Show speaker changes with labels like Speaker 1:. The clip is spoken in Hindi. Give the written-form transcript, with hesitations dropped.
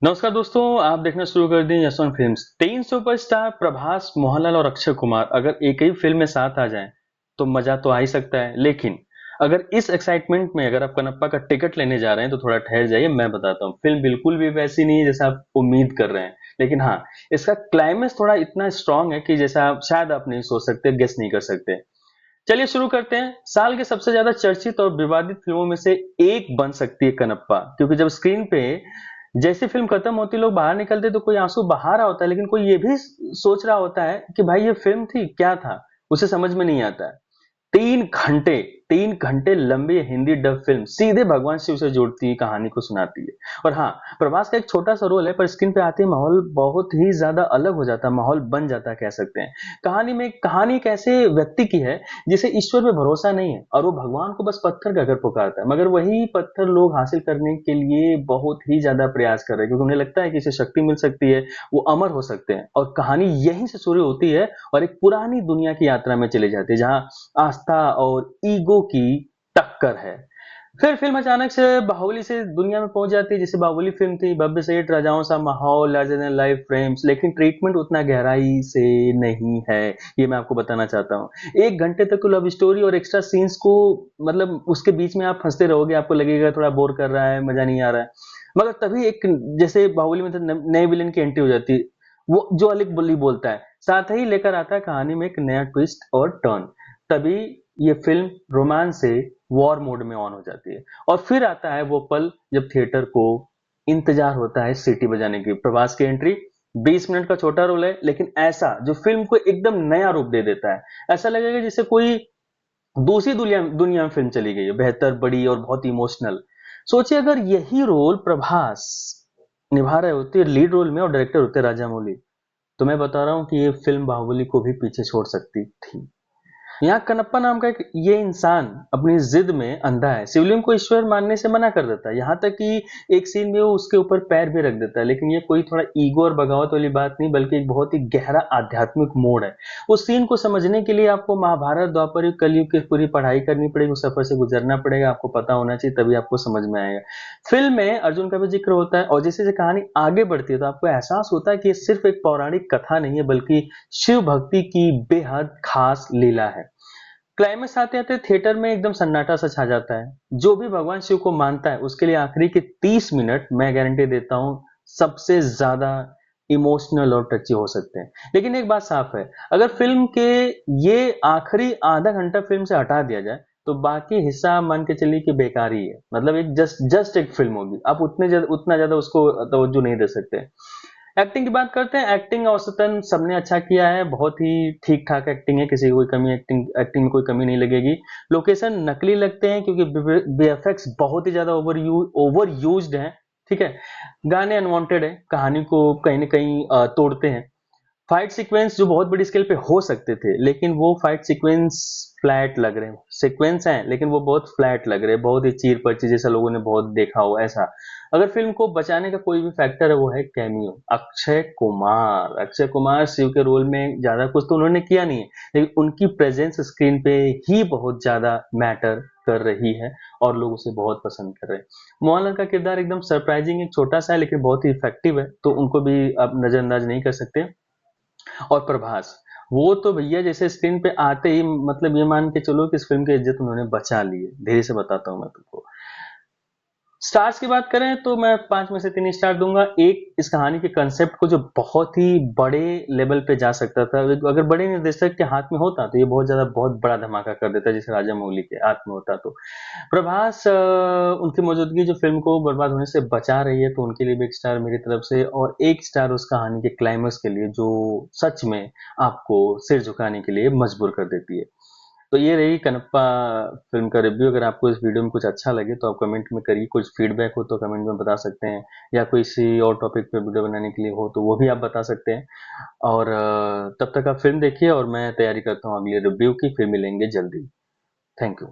Speaker 1: नमस्कार दोस्तों, आप देखना शुरू कर दें यशवंत फिल्म्स। 3 सुपरस्टार प्रभास, मोहनलाल और अक्षय कुमार अगर एक ही फिल्म में साथ आ जाएं तो मजा तो आ ही सकता है। लेकिन अगर इस एक्साइटमेंट में अगर आप कनप्पा का टिकट लेने जा रहे हैं तो थोड़ा ठहर जाइए, मैं बताता हूँ। फिल्म बिल्कुल भी वैसी नहीं है जैसा आप उम्मीद कर रहे हैं, लेकिन हाँ, इसका क्लाइमेक्स थोड़ा इतना स्ट्रांग है कि जैसा आप शायद आप नहीं सोच सकते, गेस नहीं कर सकते। चलिए शुरू करते हैं। साल के सबसे ज्यादा चर्चित और विवादित फिल्मों में से एक बन सकती है कनप्पा, क्योंकि जब स्क्रीन पे जैसे फिल्म खत्म होती लोग बाहर निकलते तो कोई आंसू बहा रहा होता है, लेकिन कोई ये भी सोच रहा होता है कि भाई ये फिल्म थी क्या था, उसे समझ में नहीं आता है। 3 घंटे 3 घंटे लंबी हिंदी डब फिल्म सीधे भगवान शिव से जोड़ती है, कहानी को सुनाती है। और हाँ, प्रभास का एक छोटा सा रोल है, पर स्क्रीन पे आते ही माहौल बहुत ही ज्यादा अलग हो जाता है, माहौल बन जाता है कह सकते हैं। कहानी एक ऐसे व्यक्ति की है जिसे ईश्वर पे भरोसा नहीं है और वो भगवान को बस पत्थर का घर पुकारता है, मगर वही पत्थर लोग हासिल करने के लिए बहुत ही ज्यादा प्रयास कर रहे हैं, क्योंकि उन्हें लगता है कि इसे शक्ति मिल सकती है, वो अमर हो सकते हैं। और कहानी यहीं से शुरू होती है और एक पुरानी दुनिया की यात्रा में चली जाती है, जहां आस्था और ईगो की टक्कर है। फिर फिल्म अचानक से बाहुबली से दुनिया में पहुंच जाती है। जैसे बाहुबली फिल्म थी, भव्य सेठ, राजाओं सा माहौल, लार्जर देन लाइफ फ्रेम्स, लेकिन ट्रीटमेंट उतना गहराई से नहीं है। ये मैं आपको बताना चाहता हूँ। 1 घंटे तक तो लव स्टोरी और एक्स्ट्रा सीन्स को, मतलब उसके बीच में आप फंसते रहोगे, आपको लगेगा थोड़ा बोर कर रहा है, मजा नहीं आ रहा है। मगर तभी एक, जैसे बाहुबली में तो नए विलेन की एंट्री हो जाती है, वो जो अलग बोली बोलता है, साथ ही लेकर आता है कहानी में एक नया ट्विस्ट और टर्न। तभी ये फिल्म रोमांस से वॉर मोड में ऑन हो जाती है। और फिर आता है वो पल जब थिएटर को इंतजार होता है सीटी बजाने की। प्रभास की एंट्री, 20 मिनट का छोटा रोल है, लेकिन ऐसा जो फिल्म को एकदम नया रूप दे देता है। ऐसा लगेगा जैसे कोई दूसरी दुनिया दुनिया में फिल्म चली गई है, बेहतर, बड़ी और बहुत इमोशनल। सोचिए अगर यही रोल प्रभास निभा रहे होते लीड रोल में और डायरेक्टर होते राजा मौली, तो मैं बता रहा हूँ कि ये फिल्म बाहुबली को भी पीछे छोड़ सकती थी। यहाँ कनप्पा नाम का एक ये इंसान अपनी जिद में अंधा है, शिवलिंग को ईश्वर मानने से मना कर देता है, यहाँ तक कि एक सीन में वो उसके ऊपर पैर भी रख देता है। लेकिन ये कोई थोड़ा ईगो और बगावत वाली बात नहीं, बल्कि एक बहुत ही गहरा आध्यात्मिक मोड़ है। उस सीन को समझने के लिए आपको महाभारत, द्वापर युग, कलयुग की पूरी पढ़ाई करनी पड़ेगी, उस सफर से गुजरना पड़ेगा, आपको पता होना चाहिए, तभी आपको समझ में आएगा। फिल्म में अर्जुन का भी जिक्र होता है, और जैसे जैसे कहानी आगे बढ़ती है तो आपको एहसास होता है कि ये सिर्फ एक पौराणिक कथा नहीं है, बल्कि शिव भक्ति की बेहद खास लीला है। क्लाइमेक्स आते आते थिएटर में एकदम सन्नाटा सा छा जाता है। जो भी भगवान शिव को मानता है उसके लिए आखिरी के 30 मिनट, मैं गारंटी देता हूं, सबसे ज्यादा इमोशनल और टची हो सकते हैं। लेकिन एक बात साफ है, अगर फिल्म के ये आखिरी आधा घंटा फिल्म से हटा दिया जाए तो बाकी हिस्सा मान के चलिए कि बेकार ही है। मतलब एक जस्ट एक फिल्म होगी, आप उतना ज्यादा उसको तवज्जो नहीं दे सकते। एक्टिंग की बात करते हैं। एक्टिंग औसतन सबने अच्छा किया है, बहुत ही ठीक ठाक एक्टिंग है, किसी की कोई कमी, एक्टिंग में कोई कमी नहीं लगेगी। लोकेशन नकली लगते हैं क्योंकि वीएफएक्स बहुत ही ज्यादा ओवर यूज्ड है। ठीक है, गाने अनवांटेड है, कहानी को कहीं ना कहीं तोड़ते हैं। फाइट सीक्वेंस जो बहुत बड़ी स्केल पे हो सकते थे, लेकिन वो फाइट सीक्वेंस फ्लैट लग रहे हैं। सीक्वेंस हैं लेकिन वो बहुत फ्लैट लग रहे हैं, बहुत ही चीर पर्ची जैसा लोगों ने बहुत देखा हो ऐसा। अगर फिल्म को बचाने का कोई भी फैक्टर है वो है कैमियो। अक्षय कुमार शिव के रोल में ज्यादा कुछ तो उन्होंने किया नहीं है, लेकिन उनकी प्रेजेंस स्क्रीन पे ही बहुत ज्यादा मैटर कर रही है और लोग उसे बहुत पसंद कर रहे हैं। मोहनलाल का किरदार एकदम सरप्राइजिंग, एक छोटा सा है लेकिन बहुत ही इफेक्टिव है, तो उनको भी आप नजरअंदाज नहीं कर सकते। और प्रभास, वो तो भैया जैसे स्क्रीन पे आते ही, मतलब ये मान के चलो कि इस फिल्म की इज्जत उन्होंने बचा ली है। धीरे से बताता हूँ मैं तुमको। स्टार्स की बात करें तो मैं 5 में से 3 स्टार दूंगा। एक, इस कहानी के कंसेप्ट को जो बहुत ही बड़े लेवल पे जा सकता था, अगर बड़े निर्देशक के हाथ में होता तो ये बहुत बड़ा धमाका कर देता, जैसे राजा मौली के हाथ में होता। तो प्रभास, उनकी मौजूदगी जो फिल्म को बर्बाद होने से बचा रही है, तो उनके लिए भी 1 स्टार मेरी तरफ से, और 1 स्टार उस कहानी के क्लाइमेक्स के लिए जो सच में आपको सिर झुकाने के लिए मजबूर कर देती है। तो ये रही कनप्पा फिल्म का रिव्यू। अगर आपको इस वीडियो में कुछ अच्छा लगे तो आप कमेंट में करिए, कुछ फीडबैक हो तो कमेंट में बता सकते हैं, या कोई किसी और टॉपिक पे वीडियो बनाने के लिए हो तो वो भी आप बता सकते हैं। और तब तक आप फिल्म देखिए और मैं तैयारी करता हूँ अगले रिव्यू की, फिर मिलेंगे जल्दी। Thank you.